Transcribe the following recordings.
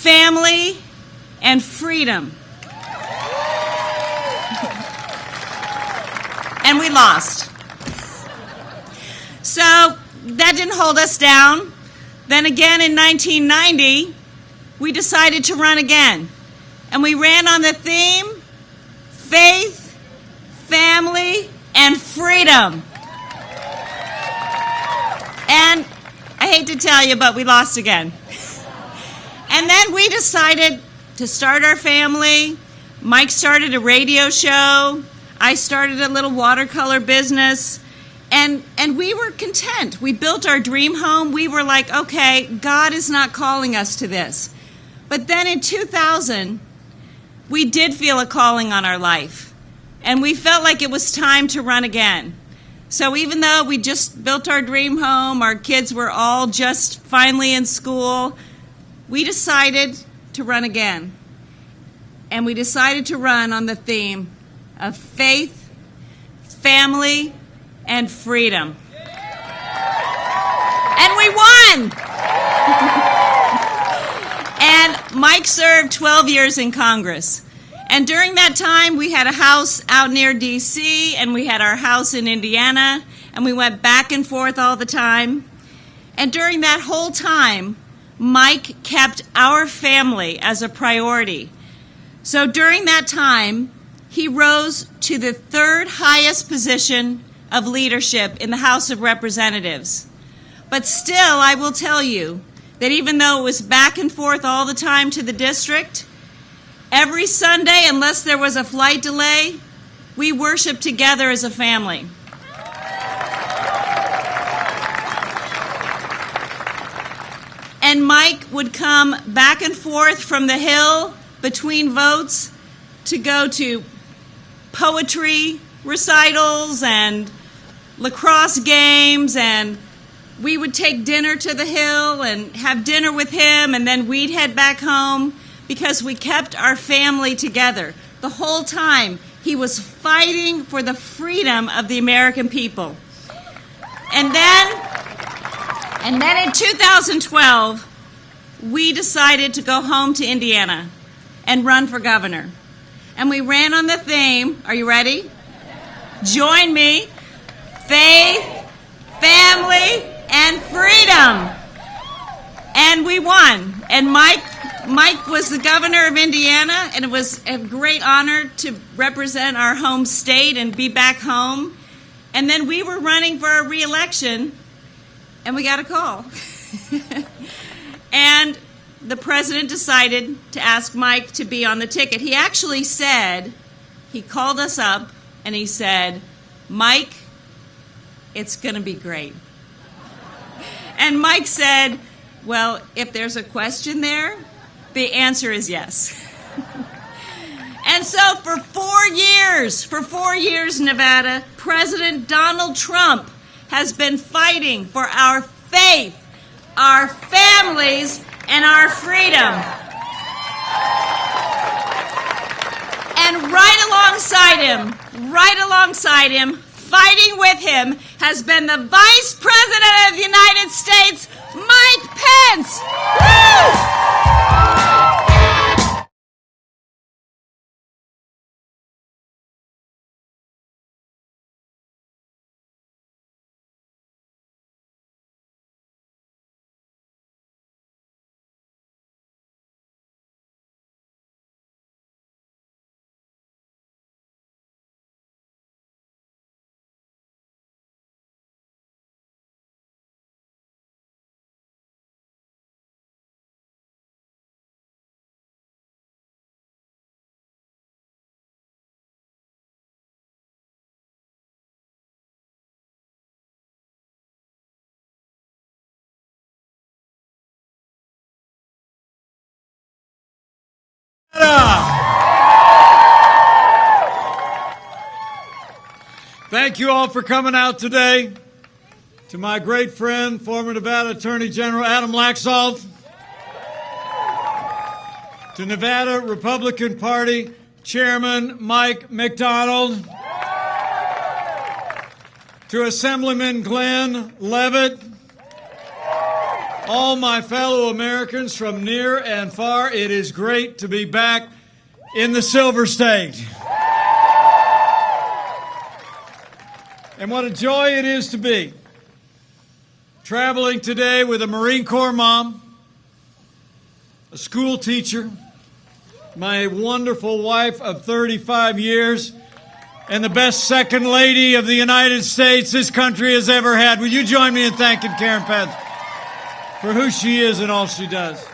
family, and freedom. And we lost. So that didn't hold us down. Then again in 1990, we decided to run again. And we ran on the theme, faith, family, and freedom. And I hate to tell you, but we lost again. And then we decided to start our family. Mike started a radio show. I started a little watercolor business. And we were content. We built our dream home. We were like, okay, God is not calling us to this. But then in 2000, we did feel a calling on our life. And we felt like it was time to run again. So even though we just built our dream home, our kids were all just finally in school, we decided to run again. And we decided to run on the theme of faith, family, and freedom. And we won! And Mike served 12 years in Congress. And during that time, we had a house out near D.C., and we had our house in Indiana, and we went back and forth all the time. And during that whole time, Mike kept our family as a priority. So during that time, he rose to the third highest position of leadership in the House of Representatives. But still, I will tell you that even though it was back and forth all the time to the district, every Sunday, unless there was a flight delay, we worshiped together as a family. And Mike would come back and forth from the Hill between votes to go to poetry recitals and lacrosse games, and we would take dinner to the Hill and have dinner with him, and then we'd head back home because we kept our family together. The whole time he was fighting for the freedom of the American people. And then in 2012, we decided to go home to Indiana and run for governor. And we ran on the theme, are you ready? Join me, faith, family, and freedom. And we won. And Mike was the governor of Indiana, and it was a great honor to represent our home state and be back home. And then we were running for a re-election, and we got a call. And the president decided to ask Mike to be on the ticket. He actually said, he called us up, and he said, Mike, it's going to be great. And Mike said, well, if there's a question there, the answer is yes. And so for 4 years, Nevada, President Donald Trump has been fighting for our faith, our families, and our freedom. And right alongside him, fighting with him, has been the Vice President of the United States, Mike Pence. Woo! Thank you all for coming out today. To my great friend, former Nevada Attorney General Adam Laxalt. To Nevada Republican Party Chairman Mike McDonald. To Assemblyman Glenn Levitt. All my fellow Americans from near and far, it is great to be back in the Silver State. And what a joy it is to be traveling today with a Marine Corps mom, a school teacher, my wonderful wife of 35 years, and the best second lady of the United States this country has ever had. Will you join me in thanking Karen Pence for who she is and all she does?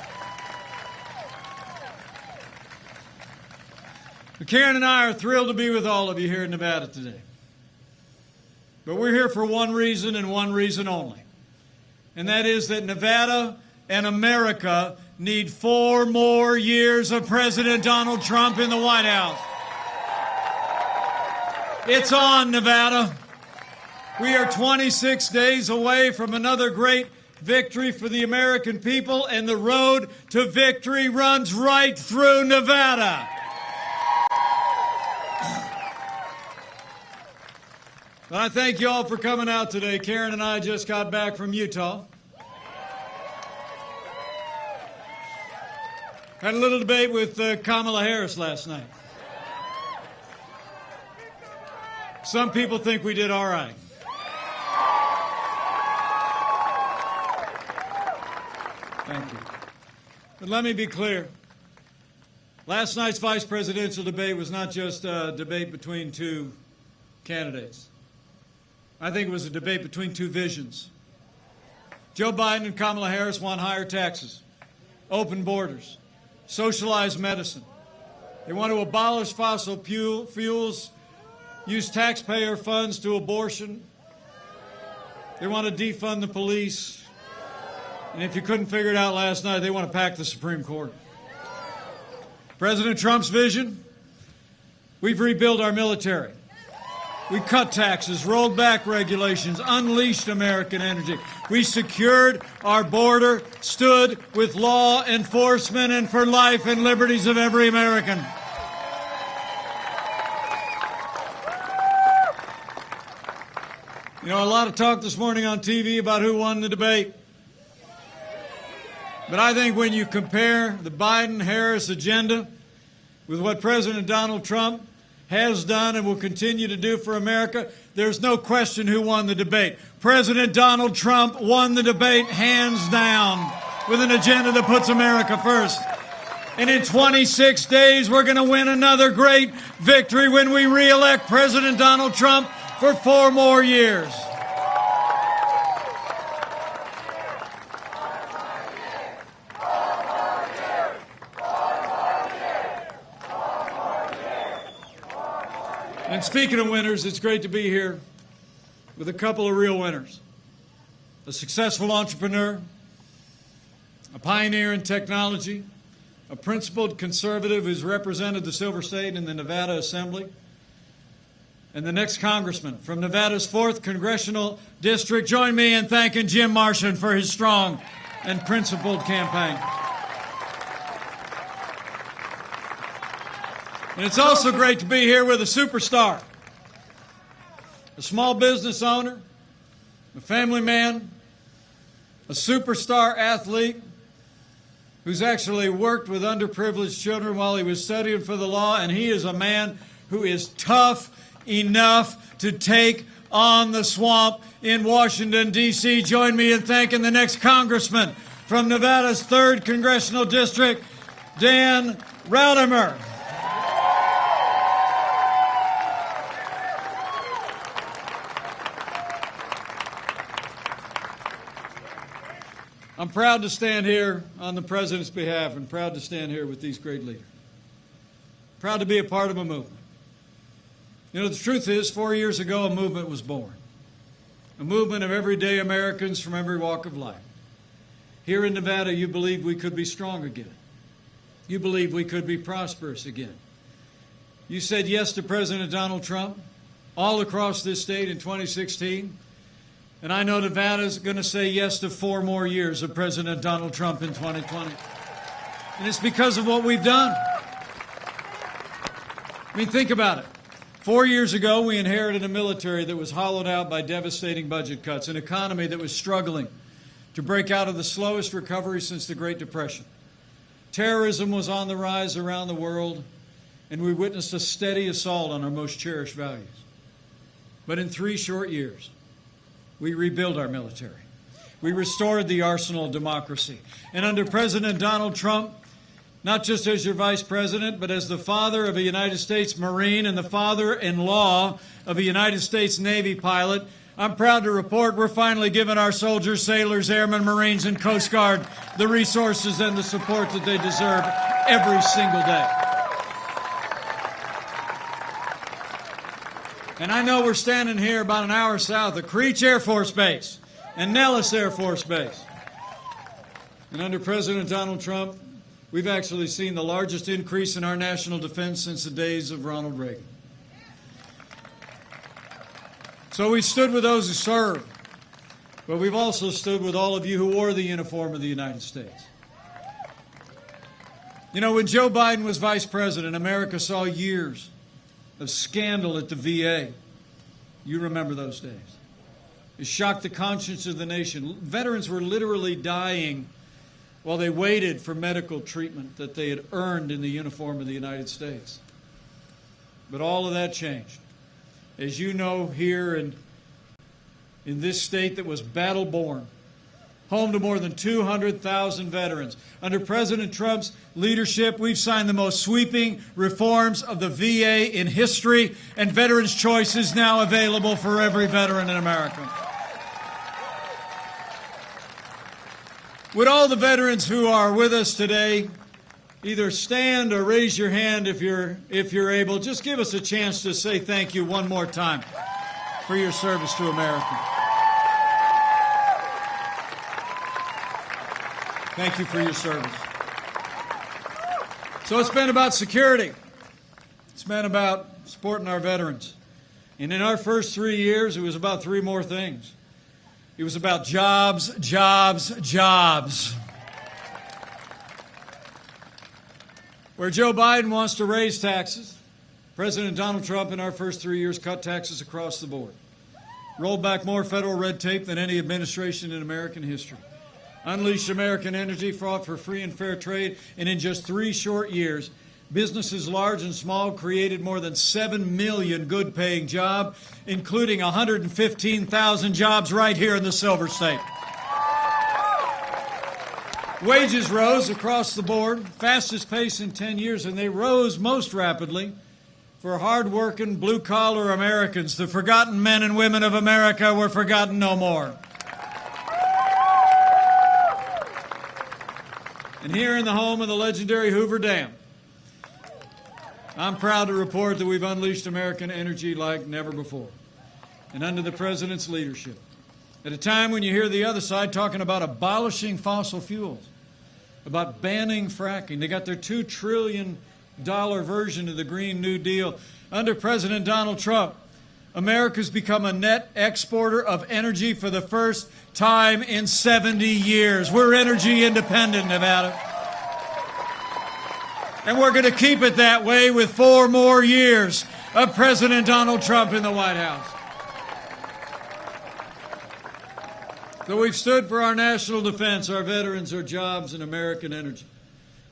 Karen and I are thrilled to be with all of you here in Nevada today. But we're here for one reason and one reason only. And that is that Nevada and America need 4 more years of President Donald Trump in the White House. It's on, Nevada. We are 26 days away from another great victory for the American people, and the road to victory runs right through Nevada. But I thank you all for coming out today. Karen and I just got back from Utah. Had a little debate with Kamala Harris last night. Some people think we did all right. Thank you. But let me be clear. Last night's vice presidential debate was not just a debate between two candidates. I think it was a debate between two visions. Joe Biden and Kamala Harris want higher taxes, open borders, socialized medicine. They want to abolish fossil fuels, use taxpayer funds to abortion. They want to defund the police. And if you couldn't figure it out last night, they want to pack the Supreme Court. President Trump's vision: we've rebuilt our military. We cut taxes, rolled back regulations, unleashed American energy. We secured our border, stood with law enforcement and for life and liberties of every American. You know, a lot of talk this morning on TV about who won the debate. But I think when you compare the Biden-Harris agenda with what President Donald Trump has done and will continue to do for America, there's no question who won the debate. President Donald Trump won the debate hands down with an agenda that puts America first. And in 26 days, we're going to win another great victory when we re-elect President Donald Trump for 4 more years. And speaking of winners, it's great to be here with a couple of real winners. A successful entrepreneur, a pioneer in technology, a principled conservative who's represented the Silver State in the Nevada Assembly, and the next congressman from Nevada's 4th Congressional District. Join me in thanking Jim Marshan for his strong and principled campaign. And it's also great to be here with a superstar, a small business owner, a family man, a superstar athlete who's actually worked with underprivileged children while he was studying for the law, and he is a man who is tough enough to take on the swamp in Washington, D.C. Join me in thanking the next congressman from Nevada's 3rd Congressional District, Dan Raudimer. I'm proud to stand here on the President's behalf and proud to stand here with these great leaders. Proud to be a part of a movement. You know, the truth is, 4 years ago, a movement was born. A movement of everyday Americans from every walk of life. Here in Nevada, you believed we could be strong again. You believed we could be prosperous again. You said yes to President Donald Trump all across this state in 2016. And I know Nevada's going to say yes to 4 more years of President Donald Trump in 2020. And it's because of what we've done. I mean, think about it. 4 years ago, we inherited a military that was hollowed out by devastating budget cuts, an economy that was struggling to break out of the slowest recovery since the Great Depression. Terrorism was on the rise around the world, and we witnessed a steady assault on our most cherished values. But in 3 short years, we rebuilt our military. We restored the arsenal of democracy. And under President Donald Trump, not just as your vice president, but as the father of a United States Marine and the father-in-law of a United States Navy pilot, I'm proud to report we're finally giving our soldiers, sailors, airmen, Marines, and Coast Guard the resources and the support that they deserve every single day. And I know we're standing here about an hour south of Creech Air Force Base and Nellis Air Force Base. And under President Donald Trump, we've actually seen the largest increase in our national defense since the days of Ronald Reagan. So we stood with those who served, but we've also stood with all of you who wore the uniform of the United States. You know, when Joe Biden was vice president, America saw years of scandal at the VA. You remember those days. It shocked the conscience of the nation. Veterans were literally dying while they waited for medical treatment that they had earned in the uniform of the United States. But all of that changed. As you know, here in this state that was battle-born, home to more than 200,000 veterans. Under President Trump's leadership, we've signed the most sweeping reforms of the VA in history, and Veterans Choice is now available for every veteran in America. Would all the veterans who are with us today either stand or raise your hand if you're able? Just give us a chance to say thank you one more time for your service to America. Thank you for your service. So it's been about security. It's been about supporting our veterans. And in our first 3 years, it was about 3 more things. It was about jobs, jobs, jobs. Where Joe Biden wants to raise taxes, President Donald Trump in our first 3 years cut taxes across the board, rolled back more federal red tape than any administration in American history, unleashed American energy, fought for free and fair trade, and in just 3 short years, businesses large and small created more than 7 million good-paying jobs, including 115,000 jobs right here in the Silver State. Wages rose across the board, fastest pace in 10 years, and they rose most rapidly for hard-working, blue-collar Americans. The forgotten men and women of America were forgotten no more. And here in the home of the legendary Hoover Dam, I'm proud to report that we've unleashed American energy like never before. And under the President's leadership, at a time when you hear the other side talking about abolishing fossil fuels, about banning fracking. They got their $2 trillion version of the Green New Deal. Under President Donald Trump, America's become a net exporter of energy for the first time in 70 years. We're energy independent, Nevada. And we're going to keep it that way with 4 more years of President Donald Trump in the White House. So we've stood for our national defense, our veterans, our jobs, and American energy.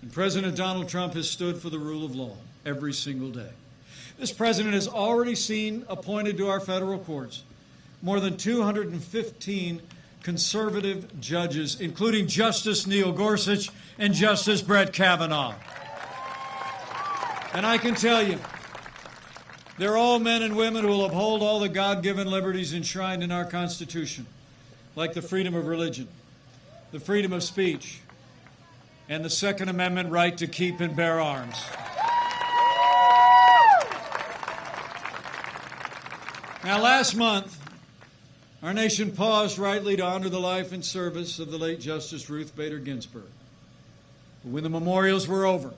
And President Donald Trump has stood for the rule of law every single day. This president has already seen appointed to our federal courts more than 215 conservative judges, including Justice Neil Gorsuch and Justice Brett Kavanaugh. And I can tell you, they're all men and women who will uphold all the God-given liberties enshrined in our Constitution, like the freedom of religion, the freedom of speech, and the Second Amendment right to keep and bear arms. Now, last month, our nation paused rightly to honor the life and service of the late Justice Ruth Bader Ginsburg. But when the memorials were over,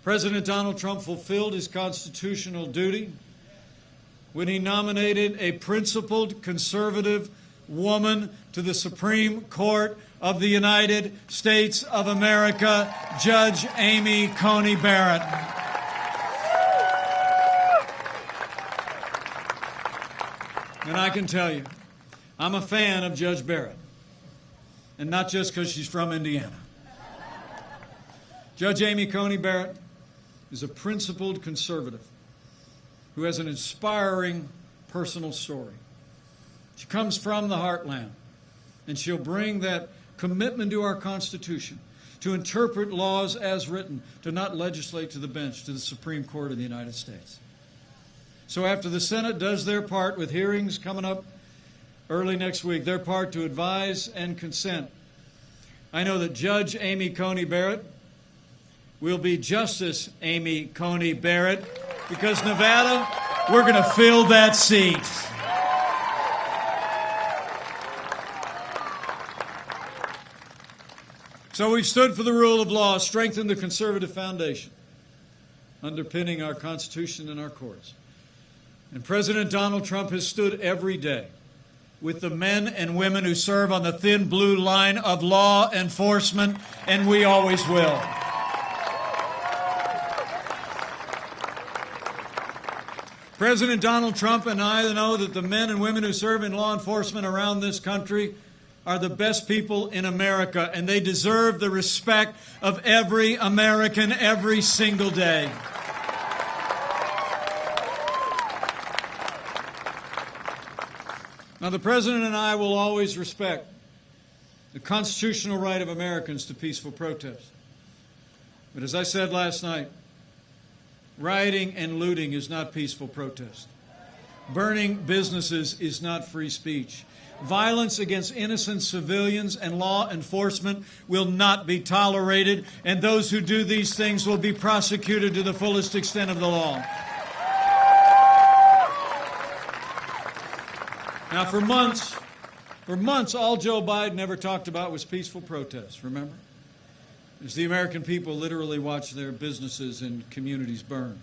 President Donald Trump fulfilled his constitutional duty when he nominated a principled conservative woman to the Supreme Court of the United States of America, Judge Amy Coney Barrett. And I can tell you, I'm a fan of Judge Barrett. and not just because she's from Indiana. Judge Amy Coney Barrett is a principled conservative who has an inspiring personal story. She comes from the heartland, and she'll bring that commitment to our Constitution, to interpret laws as written, to not legislate to the bench, to the Supreme Court of the United States. So after the Senate does their part with hearings coming up early next week, their part to advise and consent, I know that Judge Amy Coney Barrett will be Justice Amy Coney Barrett, because Nevada, we're going to fill that seat. So we've stood for the rule of law, strengthened the conservative foundation underpinning our Constitution and our courts. And President Donald Trump has stood every day with the men and women who serve on the thin blue line of law enforcement, and we always will. President Donald Trump and I know that the men and women who serve in law enforcement around this country are the best people in America, and they deserve the respect of every American every single day. Now, the President and I will always respect the constitutional right of Americans to peaceful protest. But as I said last night, rioting and looting is not peaceful protest. Burning businesses is not free speech. Violence against innocent civilians and law enforcement will not be tolerated, and those who do these things will be prosecuted to the fullest extent of the law. Now, for months, all Joe Biden ever talked about was peaceful protests, remember? As the American people literally watched their businesses and communities burn.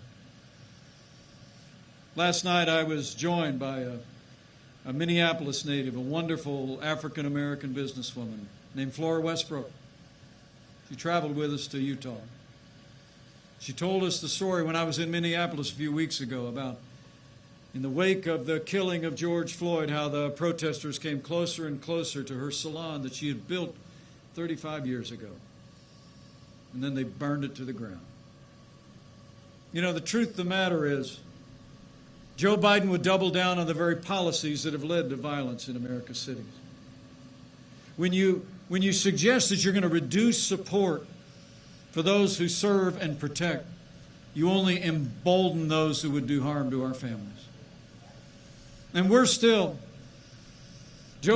Last night, I was joined by a Minneapolis native, a wonderful African-American businesswoman named Flora Westbrook. She traveled with us to Utah. She told us the story when I was in Minneapolis a few weeks ago about, in the wake of the killing of George Floyd, how the protesters came closer and closer to her salon that she had built 35 years ago. And then they burned it to the ground. You know, the truth of the matter is, Joe Biden would double down on the very policies that have led to violence in America's cities. When you suggest that you're going to reduce support for those who serve and protect, you only embolden those who would do harm to our families. And Joe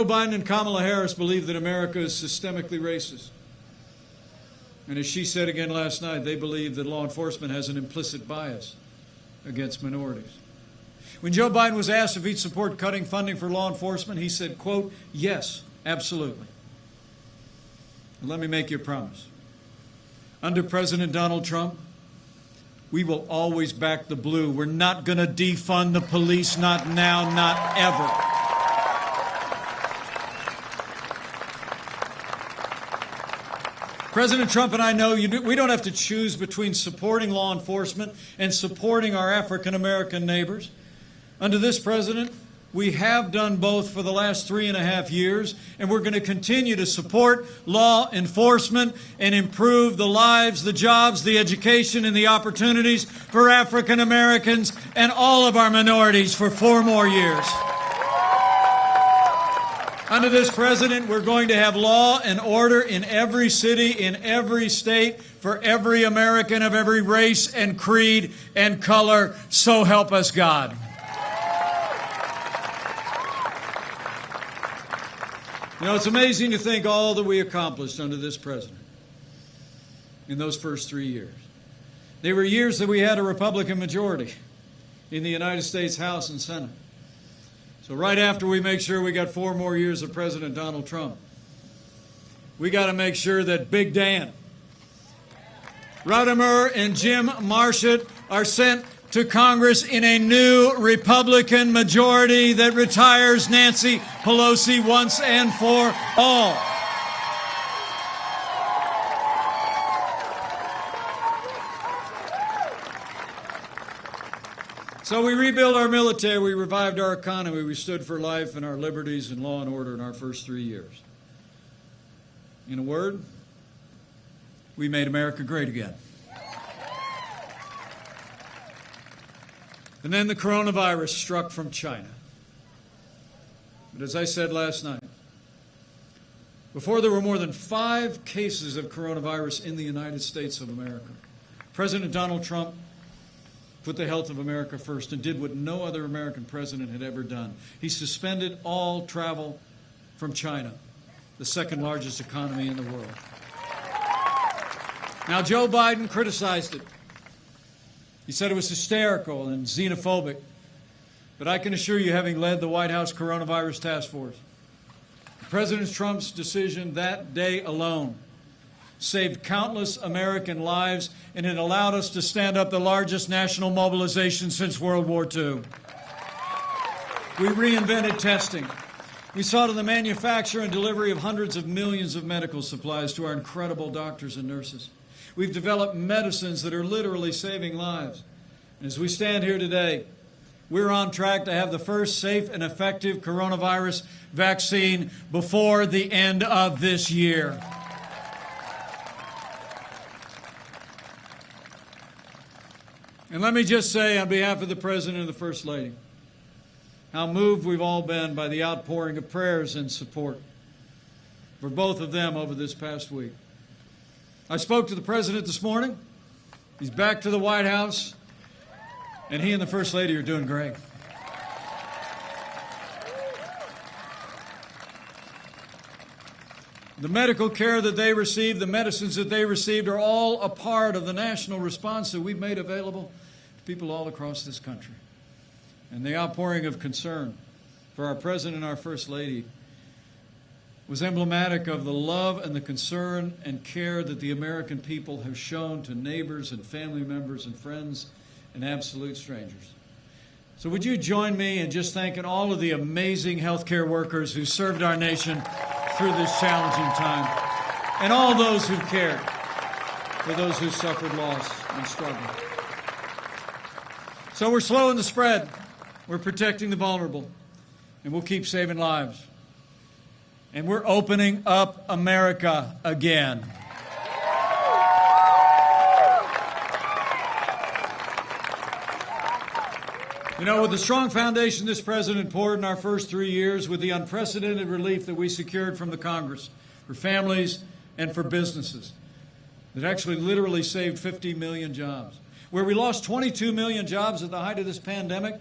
Biden and Kamala Harris believe that America is systemically racist. And as she said again last night, they believe that law enforcement has an implicit bias against minorities. When Joe Biden was asked if he'd support cutting funding for law enforcement, he said, quote, "Yes, absolutely." And let me make you a promise. Under President Donald Trump, we will always back the blue. We're not going to defund the police, not now, not ever. President Trump and I know we don't have to choose between supporting law enforcement and supporting our African-American neighbors. Under this president, we have done both for the last 3.5 years, and we're going to continue to support law enforcement and improve the lives, the jobs, the education, and the opportunities for African Americans and all of our minorities for 4 more years. Under this president, we're going to have law and order in every city, in every state, for every American of every race and creed and color. So help us God. You know, it's amazing to think all that we accomplished under this president in those first 3 years. They were years that we had a Republican majority in the United States House and Senate. So right after we make sure we got 4 more years of President Donald Trump, we got to make sure that Big Dan, Rodimer, and Jim Marchant are sent to Congress in a new Republican majority that retires Nancy Pelosi once and for all. So we rebuilt our military, we revived our economy, we stood for life and our liberties and law and order in our first 3 years. In a word, we made America great again. And then the coronavirus struck from China. But as I said last night, before there were more than 5 cases of coronavirus in the United States of America, President Donald Trump put the health of America first and did what no other American president had ever done. He suspended all travel from China, the second largest economy in the world. Now, Joe Biden criticized it. He said it was hysterical and xenophobic. But I can assure you, having led the White House Coronavirus Task Force, President Trump's decision that day alone saved countless American lives, and it allowed us to stand up the largest national mobilization since World War II. We reinvented testing. We saw to the manufacture and delivery of hundreds of millions of medical supplies to our incredible doctors and nurses. We've developed medicines that are literally saving lives. And as we stand here today, we're on track to have the first safe and effective coronavirus vaccine before the end of this year. And let me just say on behalf of the President and the First Lady, how moved we've all been by the outpouring of prayers and support for both of them over this past week. I spoke to the President this morning. He's back to the White House. And he and the First Lady are doing great. The medical care that they received, the medicines that they received are all a part of the national response that we've made available to people all across this country. And the outpouring of concern for our President and our First Lady was emblematic of the love and the concern and care that the American people have shown to neighbors and family members and friends and absolute strangers. So would you join me in just thanking all of the amazing healthcare workers who served our nation through this challenging time, and all those who cared for those who suffered loss and struggle. So we're slowing the spread, we're protecting the vulnerable, and we'll keep saving lives. And we're opening up America again. You know, with the strong foundation this president poured in our first 3 years, with the unprecedented relief that we secured from the Congress for families and for businesses, that actually literally saved 50 million jobs. Where we lost 22 million jobs at the height of this pandemic,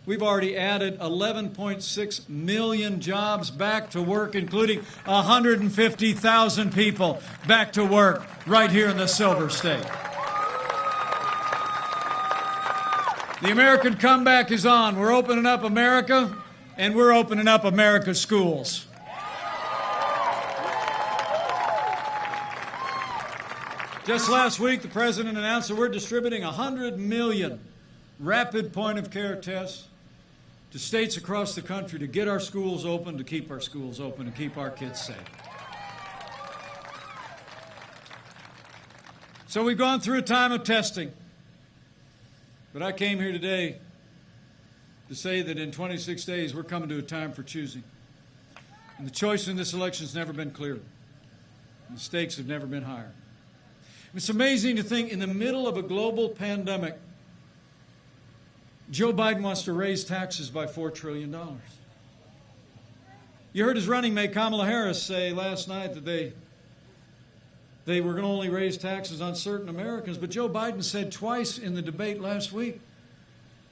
we've already added 11.6 million jobs back to work, including 150,000 people back to work right here in the Silver State. The American comeback is on. We're opening up America, and we're opening up America's schools. Just last week, the President announced that we're distributing 100 million rapid point-of-care tests to states across the country to get our schools open, to keep our schools open, and keep our kids safe. So we've gone through a time of testing. But I came here today to say that in 26 days, we're coming to a time for choosing. And the choice in this election has never been clearer. And the stakes have never been higher. It's amazing to think in the middle of a global pandemic, Joe Biden wants to raise taxes by $4 trillion. You heard his running mate, Kamala Harris, say last night that they were going to only raise taxes on certain Americans, but Joe Biden said twice in the debate last week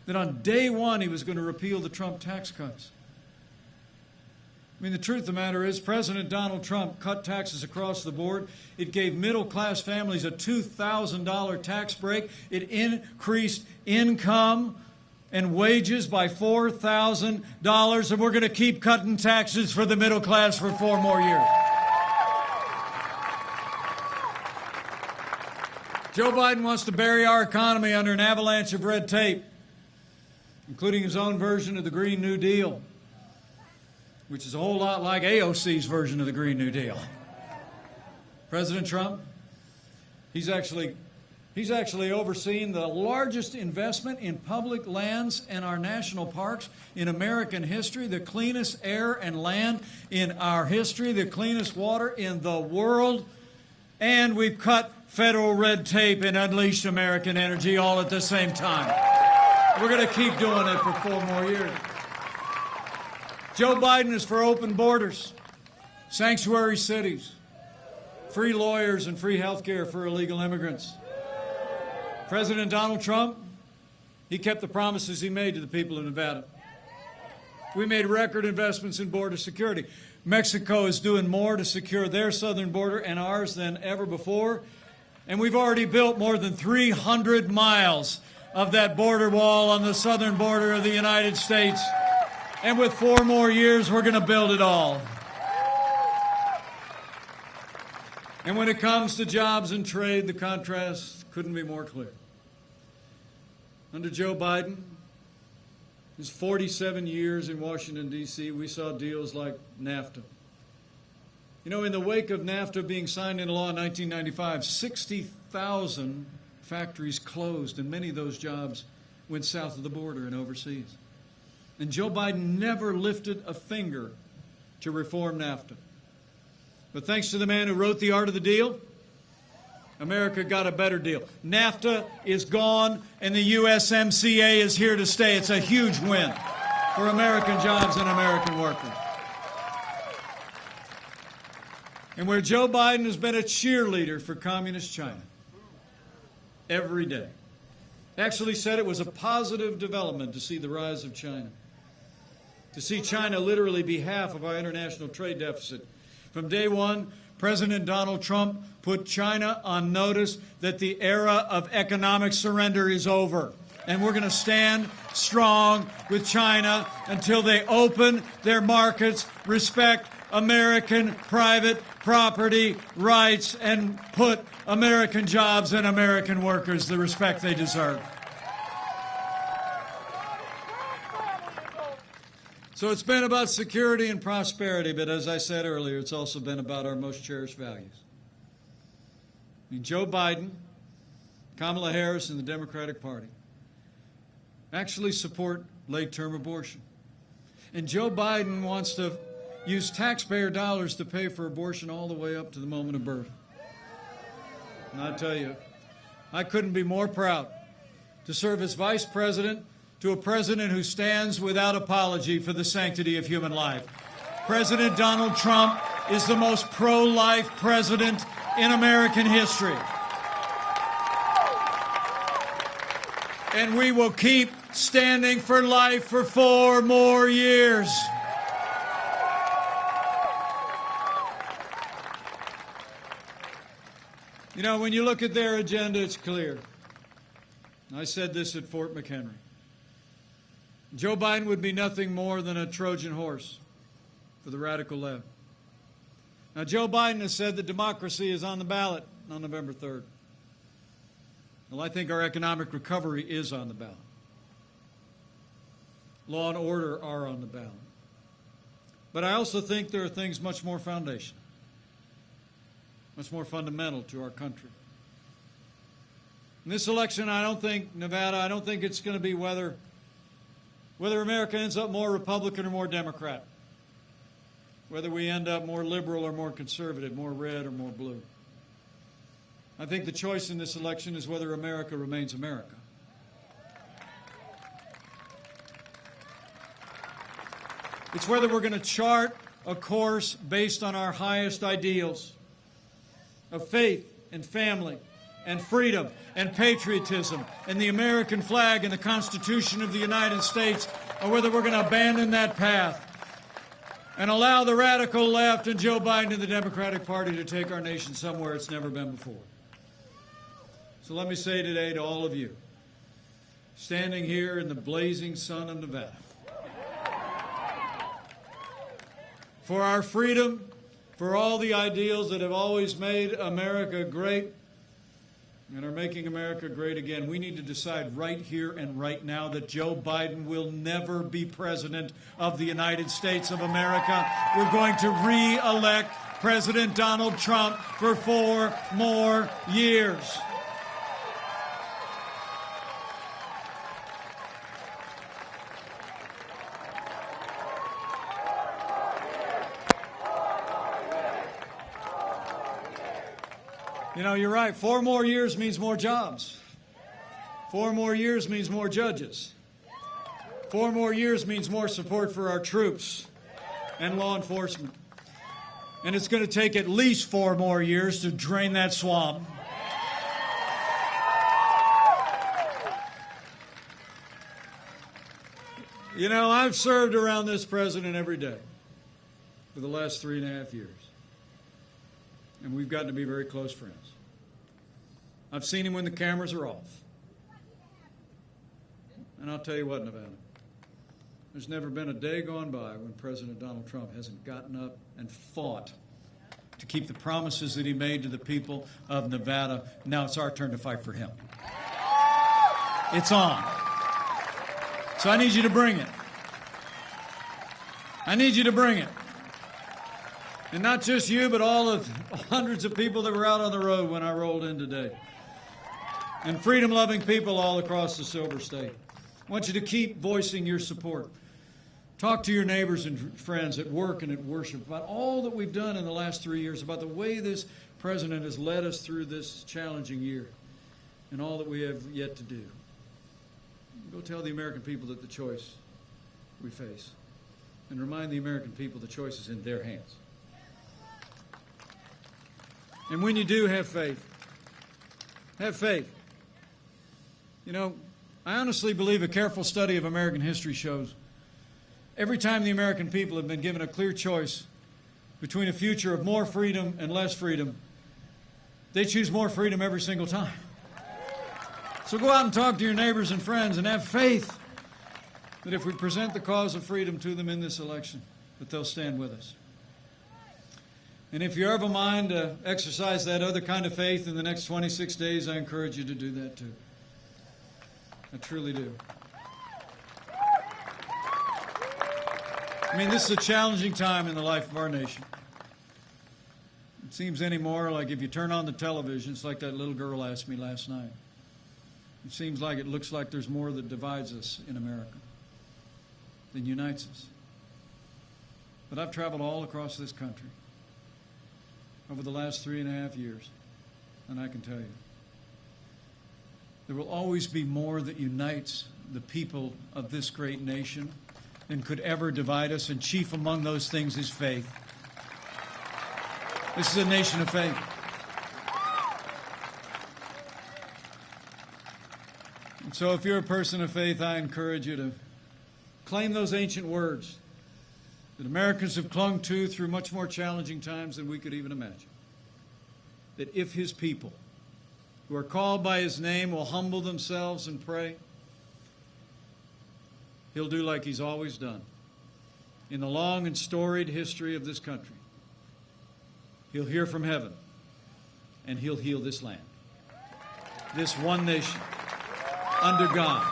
that on day one he was going to repeal the Trump tax cuts. I mean, the truth of the matter is President Donald Trump cut taxes across the board. It gave middle-class families a $2,000 tax break. It increased income and wages by $4,000, and we're going to keep cutting taxes for the middle class for 4 more years. Joe Biden wants to bury our economy under an avalanche of red tape, including his own version of the Green New Deal, which is a whole lot like AOC's version of the Green New Deal. President Trump, he's actually He's actually overseen the largest investment in public lands and our national parks in American history, the cleanest air and land in our history, the cleanest water in the world, and we've cut federal red tape and unleashed American energy all at the same time. We're going to keep doing it for 4 more years. Joe Biden is for open borders, sanctuary cities, free lawyers and free health care for illegal immigrants. President Donald Trump, he kept the promises he made to the people of Nevada. We made record investments in border security. Mexico is doing more to secure their southern border and ours than ever before. And we've already built more than 300 miles of that border wall on the southern border of the United States. And with 4 more years, we're going to build it all. And when it comes to jobs and trade, the contrast couldn't be more clear. Under Joe Biden, his 47 years in Washington, D.C., we saw deals like NAFTA. You know, in the wake of NAFTA being signed into law in 1995, 60,000 factories closed, and many of those jobs went south of the border and overseas. And Joe Biden never lifted a finger to reform NAFTA. But thanks to the man who wrote The Art of the Deal, America got a better deal. NAFTA is gone, and the USMCA is here to stay. It's a huge win for American jobs and American workers. And where Joe Biden has been a cheerleader for communist China every day, actually said it was a positive development to see the rise of China, to see China literally be half of our international trade deficit. From day one, President Donald Trump put China on notice that the era of economic surrender is over. And we're going to stand strong with China until they open their markets, respect American private property rights, and put American jobs and American workers the respect they deserve. So it's been about security and prosperity, but as I said earlier, it's also been about our most cherished values. I mean, Joe Biden, Kamala Harris, and the Democratic Party actually support late-term abortion. And Joe Biden wants to use taxpayer dollars to pay for abortion all the way up to the moment of birth. And I tell you, I couldn't be more proud to serve as vice president to a president who stands without apology for the sanctity of human life. President Donald Trump is the most pro-life president in American history. And we will keep standing for life for 4 more years. You know, when you look at their agenda, it's clear. I said this at Fort McHenry. Joe Biden would be nothing more than a Trojan horse for the radical left. Now, Joe Biden has said that democracy is on the ballot on November 3rd. Well, I think our economic recovery is on the ballot. Law and order are on the ballot. But I also think there are things much more foundational, much more fundamental to our country. In this election, I don't think it's going to be whether America ends up more Republican or more Democrat, whether we end up more liberal or more conservative, more red or more blue. I think the choice in this election is whether America remains America. It's whether we're going to chart a course based on our highest ideals of faith and family and freedom and patriotism and the American flag and the Constitution of the United States, or whether we're going to abandon that path and allow the radical left and Joe Biden and the Democratic Party to take our nation somewhere it's never been before. So let me say today to all of you, standing here in the blazing sun of Nevada, for our freedom, for all the ideals that have always made America great and are making America great again, we need to decide right here and right now that Joe Biden will never be president of the United States of America. We're going to re-elect President Donald Trump for 4 more years. You know, you're right. 4 more years means more jobs. 4 more years means more judges. 4 more years means more support for our troops and law enforcement. And it's going to take at least 4 more years to drain that swamp. You know, I've served around this president every day for the last 3.5 years. And we've gotten to be very close friends. I've seen him when the cameras are off. And I'll tell you what, Nevada, there's never been a day gone by when President Donald Trump hasn't gotten up and fought to keep the promises that he made to the people of Nevada. Now it's our turn to fight for him. It's on. So I need you to bring it. I need you to bring it. And not just you, but all of hundreds of people that were out on the road when I rolled in today. And freedom-loving people all across the Silver State. I want you to keep voicing your support. Talk to your neighbors and friends at work and at worship about all that we've done in the last 3 years, about the way this president has led us through this challenging year and all that we have yet to do. Go tell the American people that the choice we face. And remind the American people the choice is in their hands. And when you do, have faith. Have faith. You know, I honestly believe a careful study of American history shows every time the American people have been given a clear choice between a future of more freedom and less freedom, they choose more freedom every single time. So go out and talk to your neighbors and friends and have faith that if we present the cause of freedom to them in this election, that they'll stand with us. And if you're of a mind to exercise that other kind of faith in the next 26 days, I encourage you to do that too. I truly do. I mean, this is a challenging time in the life of our nation. It seems anymore like if you turn on the television, it's like that little girl asked me last night. It seems like it looks like there's more that divides us in America than unites us. But I've traveled all across this country over the last 3.5 years, and I can tell you, there will always be more that unites the people of this great nation than could ever divide us, and chief among those things is faith. This is a nation of faith. And so if you're a person of faith, I encourage you to claim those ancient words that Americans have clung to through much more challenging times than we could even imagine. That if his people, who are called by his name, will humble themselves and pray, he'll do like he's always done in the long and storied history of this country. He'll hear from heaven, and he'll heal this land. This one nation, under God,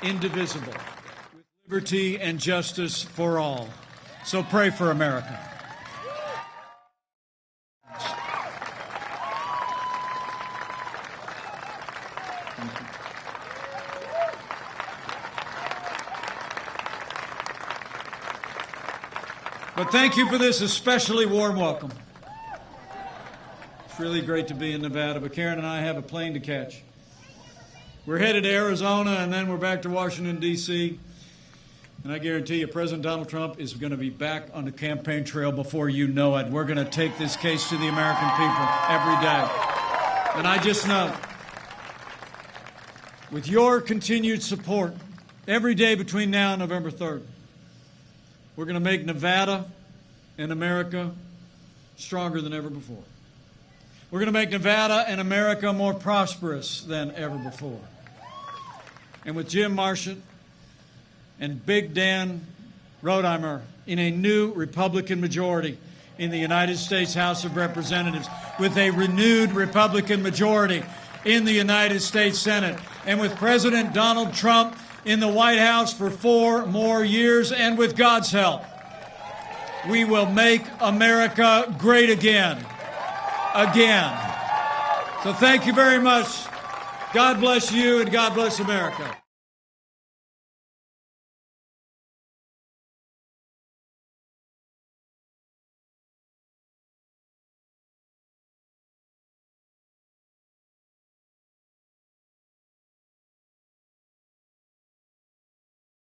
indivisible, with liberty and justice for all. So pray for America. But thank you for this especially warm welcome. It's really great to be in Nevada, but Karen and I have a plane to catch. We're headed to Arizona, and then we're back to Washington, D.C., and I guarantee you President Donald Trump is going to be back on the campaign trail before you know it. We're going to take this case to the American people every day. And I just know, with your continued support, every day between now and November 3rd, we're going to make Nevada and America stronger than ever before. We're going to make Nevada and America more prosperous than ever before. And with Jim Marchant and Big Dan Rotheimer in a new Republican majority in the United States House of Representatives, with a renewed Republican majority in the United States Senate, and with President Donald Trump in the White House for 4 more years, and with God's help, we will make America great again. Again. So thank you very much. God bless you, and God bless America.